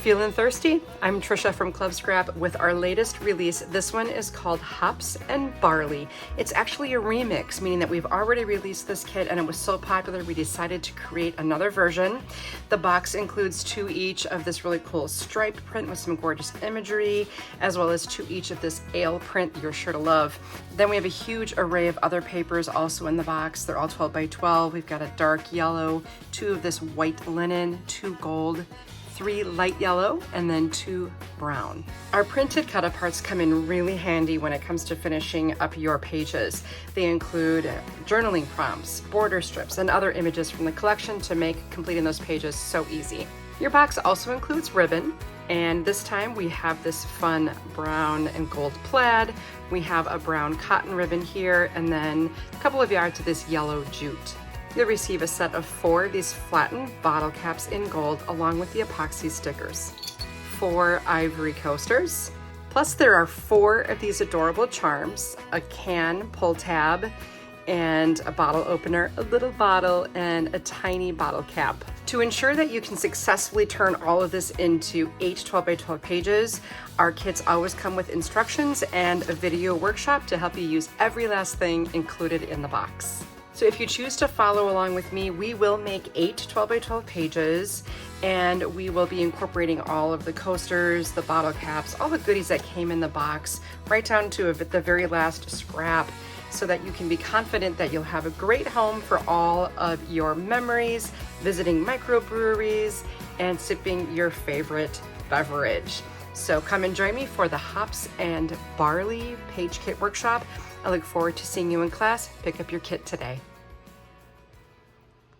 Feeling thirsty? I'm Trisha from Club Scrap with our latest release. This one is called Hops and Barley. It's actually a remix, meaning that we've already released this kit and it was so popular we decided to create another version. The box includes 2 each of this really cool striped print with some gorgeous imagery, as well as 2 each of this ale print you're sure to love. Then we have a huge array of other papers also in the box. They're all 12 by 12. We've got a dark yellow, 2 of this white linen, 2 gold, 3 light yellow, and then 2 brown. Our printed cut aparts come in really handy when it comes to finishing up your pages. They include journaling prompts, border strips, and other images from the collection to make completing those pages so easy. Your box also includes ribbon, and this time we have this fun brown and gold plaid. We have a brown cotton ribbon here, and then a couple of yards of this yellow jute. You'll receive a set of 4 of these flattened bottle caps in gold along with the epoxy stickers. 4 ivory coasters. Plus there are 4 of these adorable charms, a can pull tab, and a bottle opener, a little bottle, and a tiny bottle cap. To ensure that you can successfully turn all of this into 8 12 by 12 pages, our kits always come with instructions and a video workshop to help you use every last thing included in the box. So if you choose to follow along with me, we will make 8 12 by 12 pages, and we will be incorporating all of the coasters, the bottle caps, all the goodies that came in the box, right down to the very last scrap, so that you can be confident that you'll have a great home for all of your memories, visiting microbreweries, and sipping your favorite beverage. So come and join me for the Hops and Barley Page Kit Workshop. I look forward to seeing you in class. Pick up your kit today.